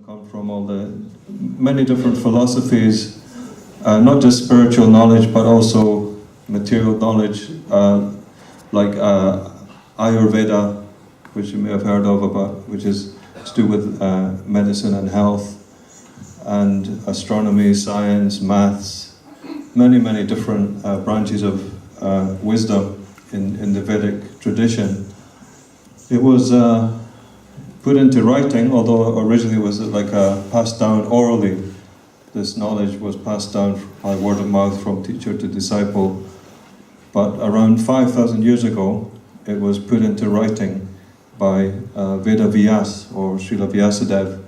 come from all the many different philosophies, not just spiritual knowledge, but also material knowledge, like Ayurveda, which you may have heard of, which is to do with medicine and health, and astronomy, science, maths, many different branches of wisdom in the Vedic tradition. It was put into writing, although originally it was like passed down orally. This knowledge was passed down by word of mouth from teacher to disciple. But around 5,000 years ago, it was put into writing by Veda Vyas, or Srila Vyasadeva,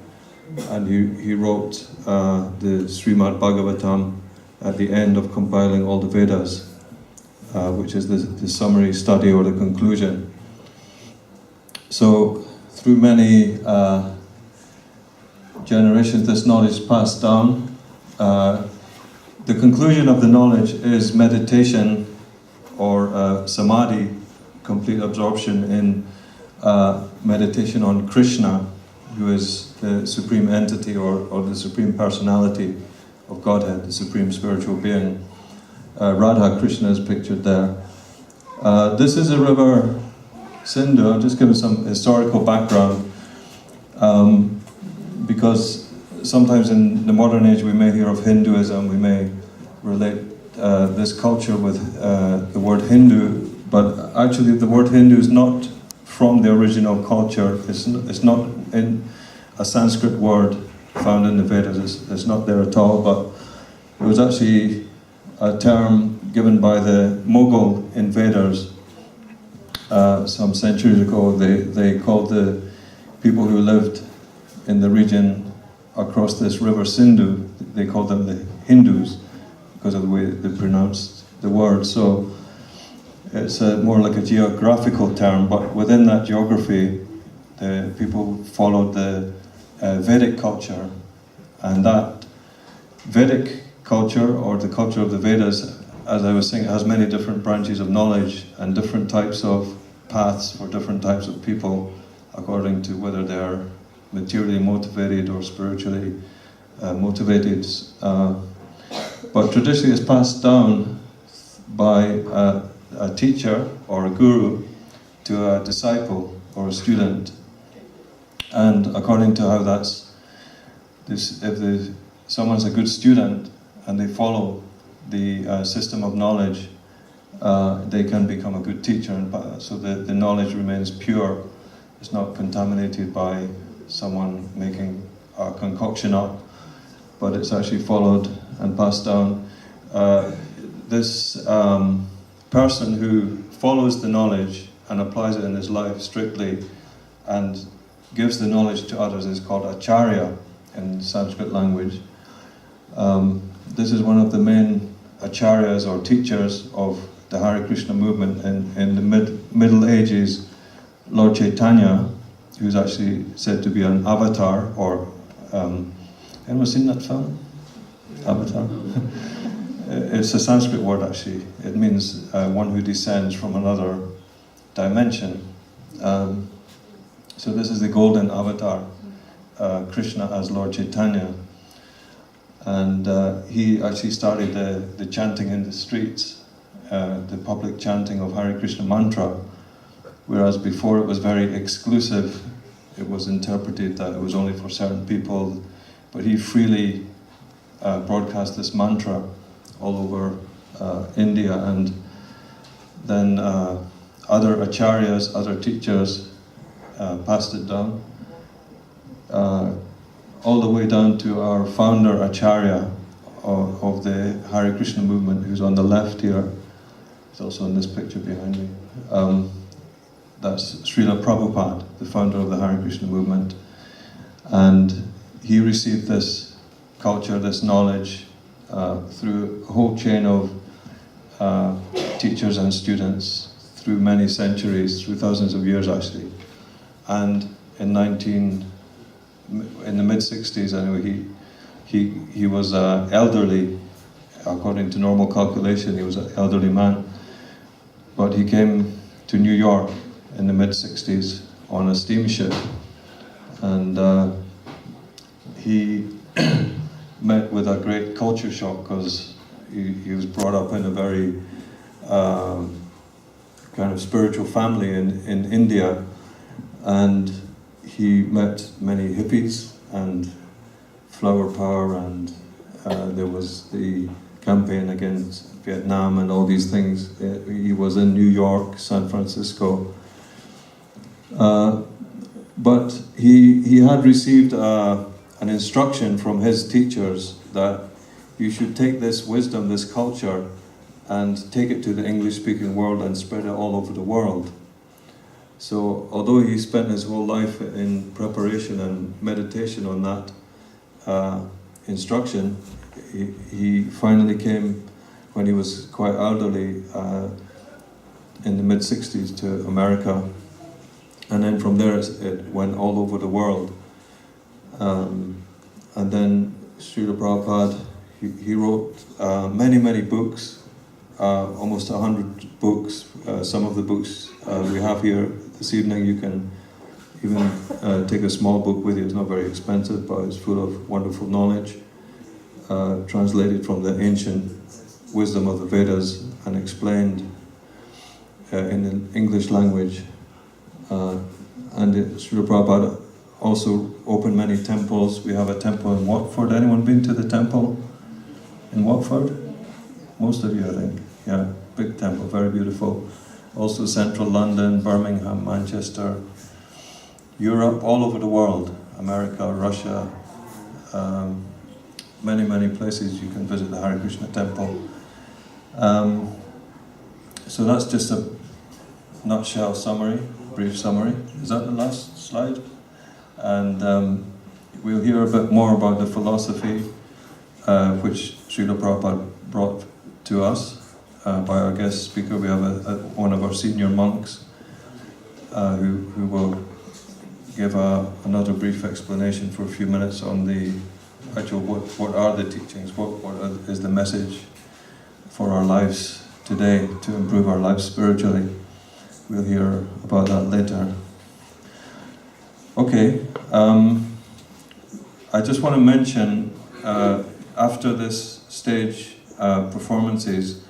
and he wrote the Srimad Bhagavatam at the end of compiling all the Vedas, which is the summary study or the conclusion. So, through many generations, this knowledge is passed down. The conclusion of the knowledge is meditation or samadhi, complete absorption in meditation on Krishna, who is the supreme entity or the supreme personality of Godhead, the supreme spiritual being. Radha Krishna is pictured there. This is a river, Sindhu. I'll just give some historical background, because sometimes in the modern age we may hear of Hinduism, we may relate this culture with the word Hindu, but actually the word Hindu is not from the original culture. It's not in a Sanskrit word found in the Vedas. It's not there at all, but it was actually a term given by the Mughal invaders some centuries ago. They called the people who lived in the region across this river Sindhu, they called them the Hindus because of the way they pronounced the word. So it's more like a geographical term, but within that geography, the people followed the Vedic culture, and that Vedic culture, or the culture of the Vedas, as I was saying, has many different branches of knowledge and different types of paths for different types of people, according to whether they are materially motivated or spiritually motivated. But traditionally it's passed down by a teacher or a guru to a disciple or a student. And according to how that's, if someone's a good student and they follow the system of knowledge, they can become a good teacher, and so the knowledge remains pure. It's not contaminated by someone making a concoction up, but it's actually followed and passed down. This person who follows the knowledge and applies it in his life strictly and gives the knowledge to others is called acharya in Sanskrit language. This is one of the main acharyas or teachers of the Hare Krishna movement in the Middle Ages. Lord Chaitanya, who's actually said to be an avatar, or anyone seen that film? Avatar? It's a Sanskrit word actually. It means one who descends from another dimension. So this is the golden avatar, Krishna as Lord Chaitanya. And he actually started the chanting in the streets, the public chanting of Hare Krishna mantra, whereas before it was very exclusive. It was interpreted that it was only for certain people, but he freely broadcast this mantra all over India, and then other acharyas, other teachers passed it down, all the way down to our founder Acharya of the Hare Krishna movement, who's on the left here. He's also in this picture behind me. That's Srila Prabhupada, the founder of the Hare Krishna movement. And he received this culture, this knowledge, through a whole chain of teachers and students through many centuries, through thousands of years actually. And in the mid-60s anyway, he was elderly. According to normal calculation, he was an elderly man. But he came to New York in the mid-60s on a steamship, and he met with a great culture shock because he was brought up in a very kind of spiritual family in India, and he met many hippies and flower power, and there was the campaign against Vietnam and all these things. He was in New York, San Francisco, but he had received an instruction from his teachers that you should take this wisdom, this culture, and take it to the English-speaking world and spread it all over the world. So although he spent his whole life in preparation and meditation on that instruction, he finally came, when he was quite elderly, in the mid-60s to America, and then from there it went all over the world. And then Srila Prabhupada, he wrote many books, almost 100 books. Some of the books we have here this evening, you can even take a small book with you. It's not very expensive, but it's full of wonderful knowledge, translated from the ancient wisdom of the Vedas and explained in the English language. And Srila Prabhupada also opened many temples. We have a temple in Watford. Anyone been to the temple in Watford? Most of you, I think. Yeah, big temple, very beautiful. Also central London, Birmingham, Manchester, Europe, all over the world, America, Russia, many places you can visit the Hare Krishna temple. So that's just a nutshell summary, brief summary. Is that the last slide? And we'll hear a bit more about the philosophy which Srila Prabhupada brought to us by our guest speaker. We have one of our senior monks who will give another brief explanation for a few minutes on the actual what are the teachings, what is the message for our lives today to improve our lives spiritually. We'll hear about that later. Okay, I just want to mention after this stage performances,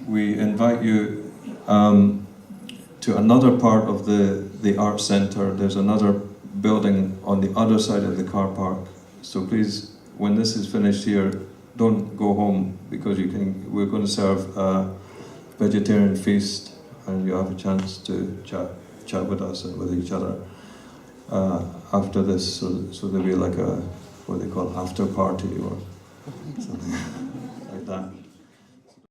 we invite you to another part of the art center. There's another building on the other side of the car park. So please, when this is finished here, don't go home, because we're going to serve a vegetarian feast, and you have a chance to chat with us and with each other after this. So there'll be like what they call after party or something like that.